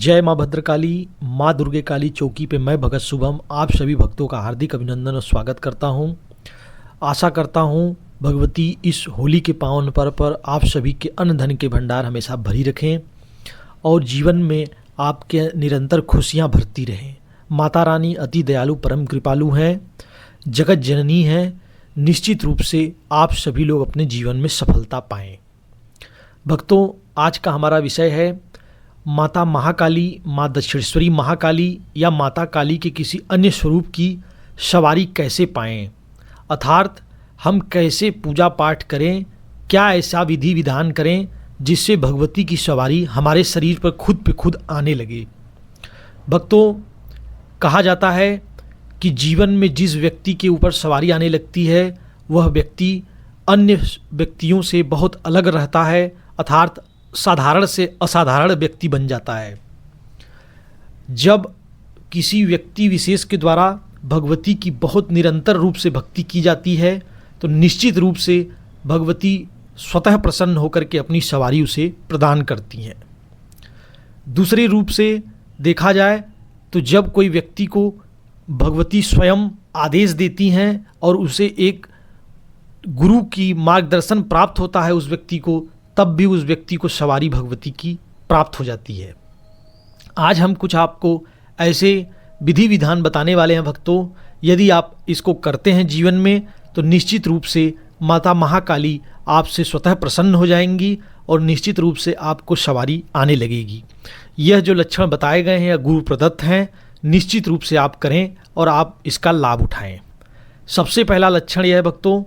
जय माँ भद्रकाली, माँ दुर्गे काली चौकी पे मैं भगत शुभम आप सभी भक्तों का हार्दिक अभिनंदन और स्वागत करता हूँ। आशा करता हूँ भगवती इस होली के पावन पर्व पर आप सभी के अन्न धन के भंडार हमेशा भरी रखें और जीवन में आपके निरंतर खुशियाँ भरती रहें। माता रानी अति दयालु परम कृपालु हैं, जगत जननी हैं। निश्चित रूप से आप सभी लोग अपने जीवन में सफलता पाएँ। भक्तों, आज का हमारा विषय है माता महाकाली, माँ दक्षिणेश्वरी महाकाली या माता काली के किसी अन्य स्वरूप की सवारी कैसे पाएं, अर्थात हम कैसे पूजा पाठ करें, क्या ऐसा विधि विधान करें जिससे भगवती की सवारी हमारे शरीर पर खुद पे खुद आने लगे। भक्तों, कहा जाता है कि जीवन में जिस व्यक्ति के ऊपर सवारी आने लगती है वह व्यक्ति अन्य व्यक्तियों से बहुत अलग रहता है, अर्थात साधारण से असाधारण व्यक्ति बन जाता है। जब किसी व्यक्ति विशेष के द्वारा भगवती की बहुत निरंतर रूप से भक्ति की जाती है तो निश्चित रूप से भगवती स्वतः प्रसन्न होकर के अपनी सवारी उसे प्रदान करती हैं। दूसरे रूप से देखा जाए तो जब कोई व्यक्ति को भगवती स्वयं आदेश देती हैं और उसे एक गुरु की मार्गदर्शन प्राप्त होता है उस व्यक्ति को, तब भी उस व्यक्ति को सवारी भगवती की प्राप्त हो जाती है। आज हम कुछ आपको ऐसे विधि विधान बताने वाले हैं भक्तों, यदि आप इसको करते हैं जीवन में तो निश्चित रूप से माता महाकाली आपसे स्वतः प्रसन्न हो जाएंगी और निश्चित रूप से आपको सवारी आने लगेगी। यह जो लक्षण बताए गए हैं या गुरु प्रदत्त हैं, निश्चित रूप से आप करें और आप इसका लाभ उठाएं। सबसे पहला लक्षण यह है भक्तों,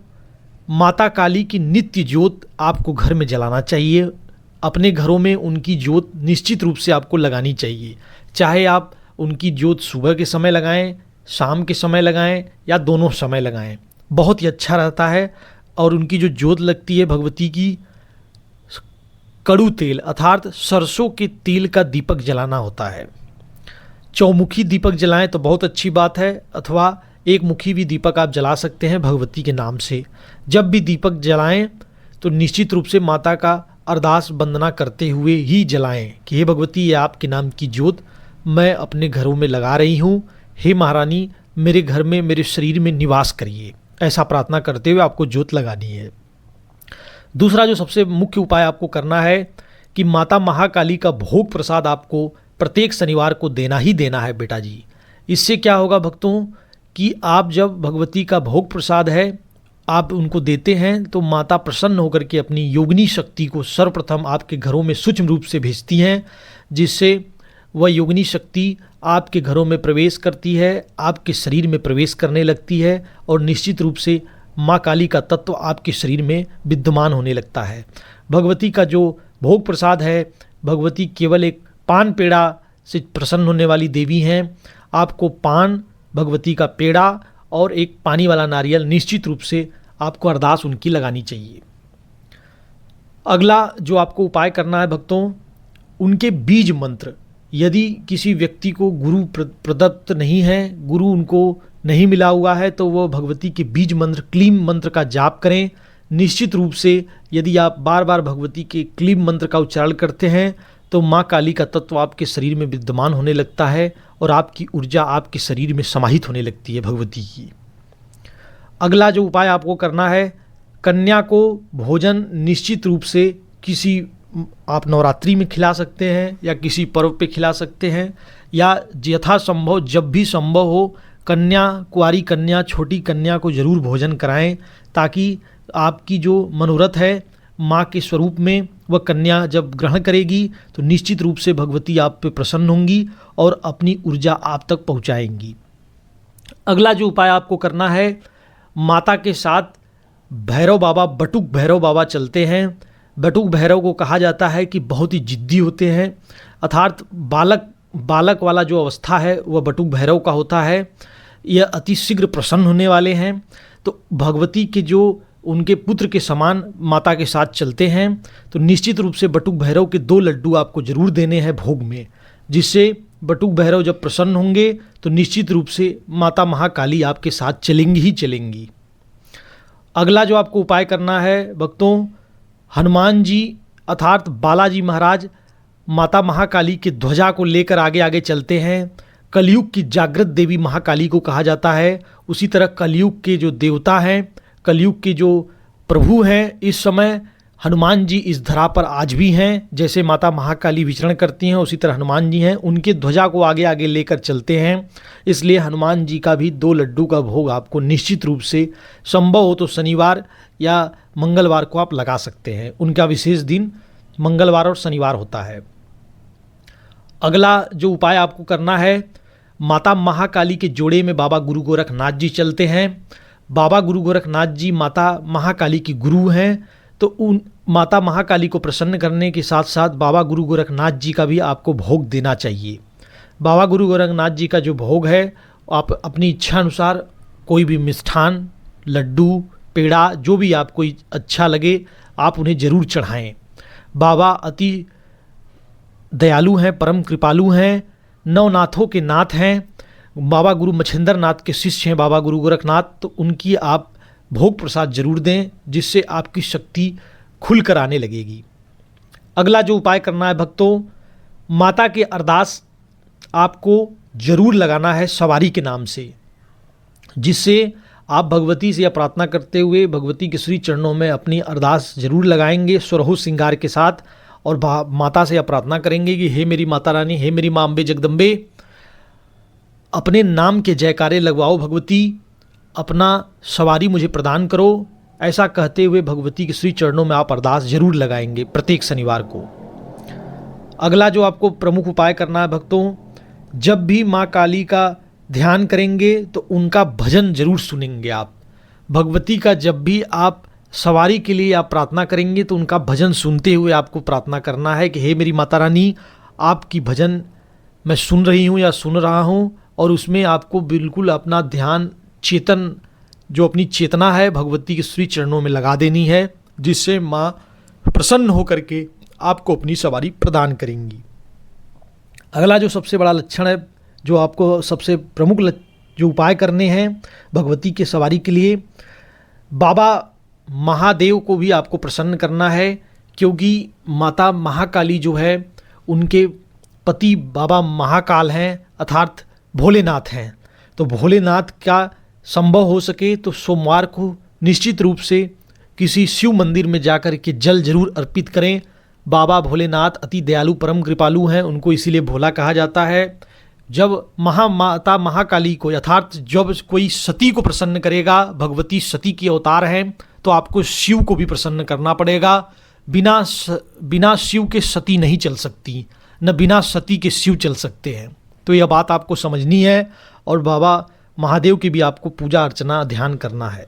माता काली की नित्य ज्योत आपको घर में जलाना चाहिए। अपने घरों में उनकी ज्योत निश्चित रूप से आपको लगानी चाहिए, चाहे आप उनकी ज्योत सुबह के समय लगाएं, शाम के समय लगाएं या दोनों समय लगाएं, बहुत ही अच्छा रहता है। और उनकी जो ज्योत लगती है भगवती की, कड़ू तेल अर्थात सरसों के तेल का दीपक जलाना होता है। चौमुखी दीपक जलाएं तो बहुत अच्छी बात है, अथवा एक मुखी भी दीपक आप जला सकते हैं भगवती के नाम से। जब भी दीपक जलाएं तो निश्चित रूप से माता का अरदास वंदना करते हुए ही जलाएं कि हे भगवती, ये आपके नाम की ज्योत मैं अपने घरों में लगा रही हूँ। हे महारानी, मेरे घर में, मेरे शरीर में निवास करिए। ऐसा प्रार्थना करते हुए आपको ज्योत लगानी है। दूसरा जो सबसे मुख्य उपाय आपको करना है कि माता महाकाली का भोग प्रसाद आपको प्रत्येक शनिवार को देना ही देना है बेटा जी। इससे क्या होगा भक्तों कि आप जब भगवती का भोग प्रसाद है आप उनको देते हैं तो माता प्रसन्न होकर के अपनी योगिनी शक्ति को सर्वप्रथम आपके घरों में सूक्ष्म रूप से भेजती हैं, जिससे वह योगिनी शक्ति आपके घरों में प्रवेश करती है, आपके शरीर में प्रवेश करने लगती है और निश्चित रूप से माँ काली का तत्व आपके शरीर में विद्यमान होने लगता है। भगवती का जो भोग प्रसाद है, भगवती केवल एक पान पेड़ा से प्रसन्न होने वाली देवी हैं। आपको पान, भगवती का पेड़ा और एक पानी वाला नारियल निश्चित रूप से आपको अरदास उनकी लगानी चाहिए। अगला जो आपको उपाय करना है भक्तों, उनके बीज मंत्र, यदि किसी व्यक्ति को गुरु प्रदत्त नहीं है, गुरु उनको नहीं मिला हुआ है, तो वह भगवती के बीज मंत्र क्लीम मंत्र का जाप करें। निश्चित रूप से यदि आप बार बार भगवती के क्लीम मंत्र का उच्चारण करते हैं तो माँ काली का तत्व आपके शरीर में विद्यमान होने लगता है और आपकी ऊर्जा आपके शरीर में समाहित होने लगती है भगवती की। अगला जो उपाय आपको करना है, कन्या को भोजन निश्चित रूप से किसी आप नवरात्रि में खिला सकते हैं या किसी पर्व पे खिला सकते हैं, या यथासंभव जब भी संभव हो कन्या, कुंवारी कन्या, छोटी कन्या को जरूर भोजन कराएं, ताकि आपकी जो मनोरथ है माँ के स्वरूप में वह कन्या जब ग्रहण करेगी तो निश्चित रूप से भगवती आप पे प्रसन्न होंगी और अपनी ऊर्जा आप तक पहुँचाएंगी। अगला जो उपाय आपको करना है, माता के साथ भैरव बाबा, बटुक भैरव बाबा चलते हैं। बटुक भैरव को कहा जाता है कि बहुत ही जिद्दी होते हैं, अर्थात बालक वाला जो अवस्था है वह बटुक भैरव का होता है। यह अति शीघ्र प्रसन्न होने वाले हैं, तो भगवती के जो उनके पुत्र के समान माता के साथ चलते हैं तो निश्चित रूप से बटुक भैरव के 2 लड्डू आपको जरूर देने हैं भोग में, जिससे बटुक भैरव जब प्रसन्न होंगे तो निश्चित रूप से माता महाकाली आपके साथ चलेंगी ही चलेंगी। अगला जो आपको उपाय करना है भक्तों, हनुमान जी अर्थात बालाजी महाराज माता महाकाली की ध्वजा को लेकर आगे आगे चलते हैं। कलयुग की जागृत देवी महाकाली को कहा जाता है। उसी तरह कलयुग के जो देवता हैं, कलयुग के जो प्रभु हैं, इस समय हनुमान जी इस धरा पर आज भी हैं। जैसे माता महाकाली विचरण करती हैं, उसी तरह हनुमान जी हैं। उनके ध्वजा को आगे आगे लेकर चलते हैं। इसलिए हनुमान जी का भी 2 लड्डू का भोग आपको निश्चित रूप से संभव हो तो शनिवार या मंगलवार को आप लगा सकते हैं। उनका विशेष दिन मंगलवार और शनिवार होता है। अगला जो उपाय आपको करना है, माता महाकाली के जोड़े में बाबा गुरु गोरखनाथ जी चलते हैं। बाबा गुरु गोरखनाथ जी माता महाकाली की गुरु हैं, तो उन माता महाकाली को प्रसन्न करने के साथ साथ बाबा गुरु गोरखनाथ जी का भी आपको भोग देना चाहिए। बाबा गुरु गोरखनाथ जी का जो भोग है, आप अपनी इच्छा अनुसार कोई भी मिष्ठान, लड्डू, पेड़ा, जो भी आपको अच्छा लगे आप उन्हें ज़रूर चढ़ाएं। बाबा अति दयालु हैं, परम कृपालु हैं, नवनाथों के नाथ हैं। बाबा गुरु मच्छिंद्र नाथ के शिष्य हैं बाबा गुरु गोरखनाथ, तो उनकी आप भोग प्रसाद जरूर दें, जिससे आपकी शक्ति खुल कर आने लगेगी। अगला जो उपाय करना है भक्तों, माता के अरदास आपको जरूर लगाना है सवारी के नाम से, जिससे आप भगवती से यह प्रार्थना करते हुए भगवती के श्री चरणों में अपनी अरदास जरूर लगाएंगे स्वरहु श्रृंगार के साथ, और माता से यह प्रार्थना करेंगे कि हे मेरी माता रानी, हे मेरी माँ अम्बे जगदम्बे, अपने नाम के जयकारे लगवाओ भगवती, अपना सवारी मुझे प्रदान करो। ऐसा कहते हुए भगवती के श्री चरणों में आप अरदास जरूर लगाएंगे प्रत्येक शनिवार को। अगला जो आपको प्रमुख उपाय करना है भक्तों, जब भी माँ काली का ध्यान करेंगे तो उनका भजन जरूर सुनेंगे आप। भगवती का जब भी आप सवारी के लिए आप प्रार्थना करेंगे तो उनका भजन सुनते हुए आपको प्रार्थना करना है कि हे मेरी माता रानी, आपकी भजन मैं सुन रही हूँ या सुन रहा हूँ, और उसमें आपको बिल्कुल अपना ध्यान चेतन, जो अपनी चेतना है भगवती के श्री चरणों में लगा देनी है, जिससे माँ प्रसन्न होकर के आपको अपनी सवारी प्रदान करेंगी। अगला जो सबसे बड़ा लक्षण है, जो आपको सबसे प्रमुख जो उपाय करने हैं भगवती के सवारी के लिए, बाबा महादेव को भी आपको प्रसन्न करना है, क्योंकि माता महाकाली जो है उनके पति बाबा महाकाल हैं, अर्थात भोलेनाथ हैं। तो भोलेनाथ का संभव हो सके तो सोमवार को निश्चित रूप से किसी शिव मंदिर में जाकर के जल जरूर अर्पित करें। बाबा भोलेनाथ अति दयालु परम कृपालु हैं, उनको इसीलिए भोला कहा जाता है। जब माता महाकाली को, अर्थात जब कोई सती को प्रसन्न करेगा, भगवती सती की अवतार हैं, तो आपको शिव को भी प्रसन्न करना पड़ेगा। बिना शिव के सती नहीं चल सकती, न बिना सती के शिव चल सकते हैं। तो यह बात आपको समझनी है, और बाबा महादेव की भी आपको पूजा अर्चना ध्यान करना है।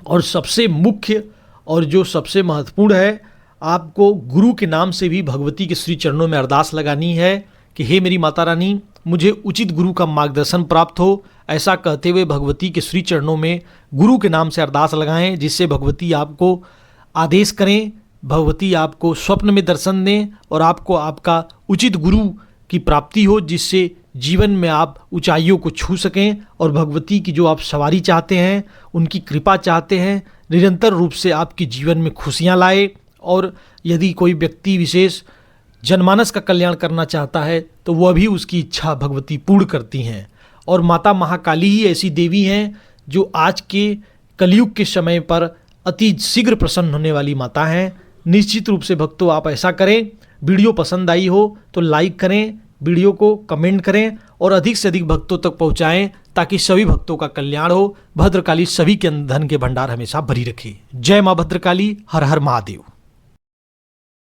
और सबसे मुख्य और जो सबसे महत्वपूर्ण है, आपको गुरु के नाम से भी भगवती के श्री चरणों में अरदास लगानी है कि हे मेरी माता रानी, मुझे उचित गुरु का मार्गदर्शन प्राप्त हो। ऐसा कहते हुए भगवती के श्री चरणों में गुरु के नाम से अरदास लगाएं, जिससे भगवती आपको आदेश करें, भगवती आपको स्वप्न में दर्शन दें और आपको आपका उचित गुरु की प्राप्ति हो, जिससे जीवन में आप ऊंचाइयों को छू सकें और भगवती की जो आप सवारी चाहते हैं, उनकी कृपा चाहते हैं, निरंतर रूप से आपके जीवन में खुशियां लाए। और यदि कोई व्यक्ति विशेष जनमानस का कल्याण करना चाहता है तो वह भी उसकी इच्छा भगवती पूर्ण करती हैं। और माता महाकाली ही ऐसी देवी हैं जो आज के कलयुग के समय पर अति शीघ्र प्रसन्न होने वाली माता हैं। निश्चित रूप से भक्तों आप ऐसा करें। वीडियो पसंद आई हो तो लाइक करें, वीडियो को कमेंट करें और अधिक से अधिक भक्तों तक पहुंचाएं, ताकि सभी भक्तों का कल्याण हो। भद्रकाली सभी के धन के भंडार हमेशा भरी रखे। जय मां भद्रकाली, हर हर महादेव।